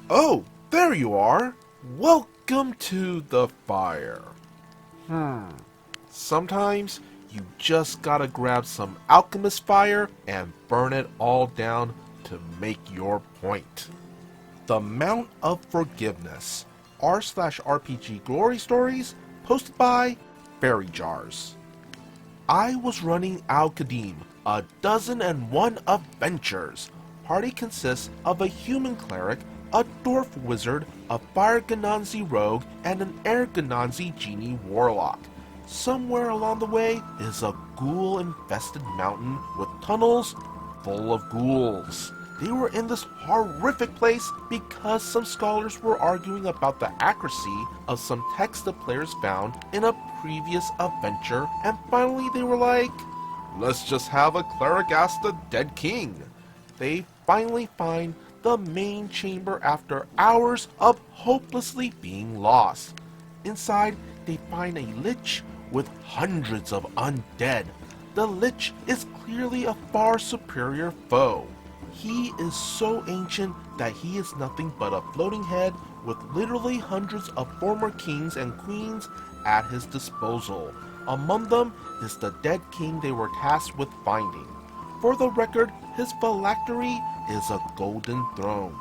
Oh, there you are! Welcome to the fire. Sometimes you just gotta grab some alchemist fire and burn it all down to make your point. The Mount of Forgiveness, r/RPG Glory Stories, posted by Fairy Jars. I was running Al-Qadim, a dozen and one adventures. Party consists of a human cleric, a dwarf wizard, a fire Gananzi rogue, and an air Gananzi genie warlock. Somewhere along the way is a ghoul-infested mountain with tunnels full of ghouls. They were in this horrific place because some scholars were arguing about the accuracy of some text the players found in a previous adventure, and finally they were like, let's just have a cleric ask the dead king. They finally find the main chamber after hours of hopelessly being lost. Inside, they find a Lich with hundreds of undead. The Lich is clearly a far superior foe. He is so ancient that he is nothing but a floating head with literally hundreds of former kings and queens at his disposal. Among them is the dead king they were tasked with finding. For the record, his phylactery is a golden throne.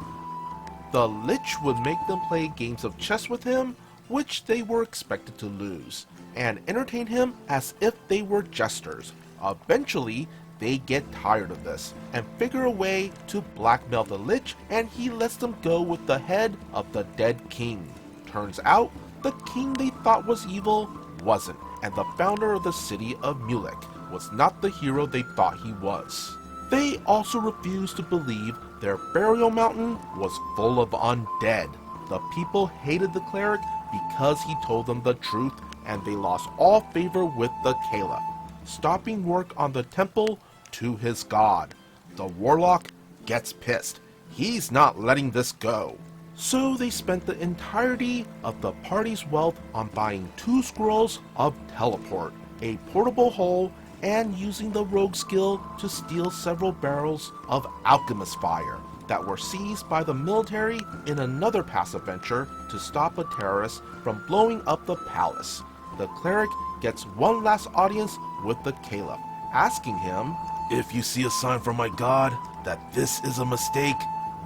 The Lich would make them play games of chess with him, which they were expected to lose, and entertain him as if they were jesters. Eventually, they get tired of this and figure a way to blackmail the Lich, and he lets them go with the head of the dead king. Turns out, the king they thought was evil wasn't, and the founder of the city of Mulek was not the hero they thought he was. They also refused to believe their burial mountain was full of undead. The people hated the cleric because he told them the truth, and they lost all favor with the caliph, stopping work on the temple to his god. The warlock gets pissed. He's not letting this go. So they spent the entirety of the party's wealth on buying 2 scrolls of teleport, a portable hole, and using the rogue skill to steal several barrels of alchemist fire that were seized by the military in another past adventure to stop a terrorist from blowing up the palace. The cleric gets one last audience with the caliph, asking him, "If you see a sign from my god that this is a mistake,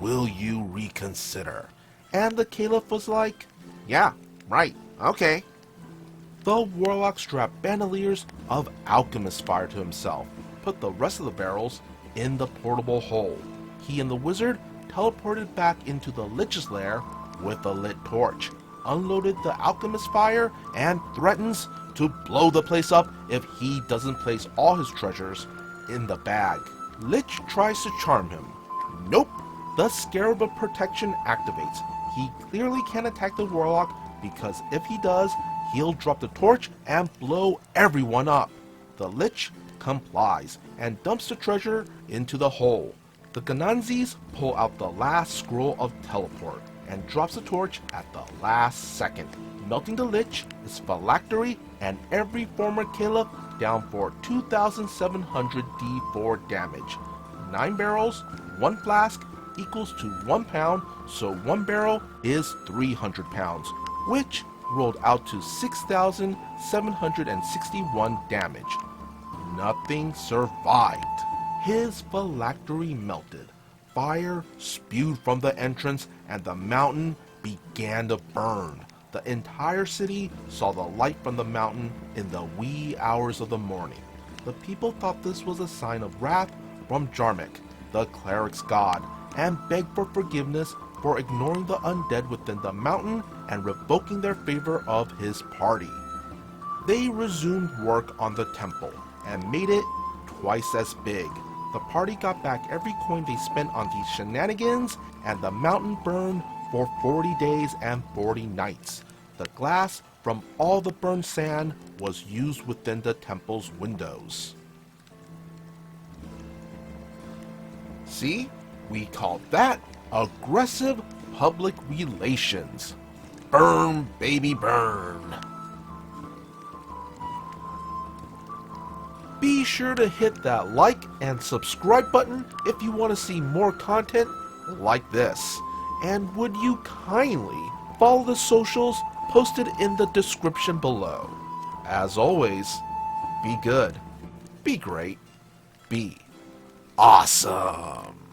will you reconsider?" And the caliph was like, "Yeah, right, okay." The warlock strapped bandoliers of alchemist fire to himself, put the rest of the barrels in the portable hole. He and the wizard teleported back into the Lich's lair with a lit torch, unloaded the alchemist fire, and threatens to blow the place up if he doesn't place all his treasures in the bag. Lich tries to charm him. Nope, the Scarab of Protection activates. He clearly can't attack the warlock because if he does, he'll drop the torch and blow everyone up. The Lich complies and dumps the treasure into the hole. The Gananzis pull out the last scroll of teleport and drops the torch at the last second, melting the Lich, his phylactery, and every former caliph down for 2,700 D4 damage. 9 barrels, 1 flask equals to 1 pound, so 1 barrel is 300 pounds, which rolled out to 6,761 damage. Nothing survived. His phylactery melted. Fire spewed from the entrance, and the mountain began to burn. The entire city saw the light from the mountain in the wee hours of the morning. The people thought this was a sign of wrath from Jarmek, the cleric's god, and begged for forgiveness for ignoring the undead within the mountain and revoking their favor of his party. They resumed work on the temple and made it twice as big. The party got back every coin they spent on these shenanigans, and the mountain burned for 40 days and 40 nights. The glass from all the burned sand was used within the temple's windows. See? We call that aggressive public relations. Burn, baby, burn. Be sure to hit that like and subscribe button if you want to see more content like this. And would you kindly follow the socials posted in the description below. As always, be good, be great, be awesome.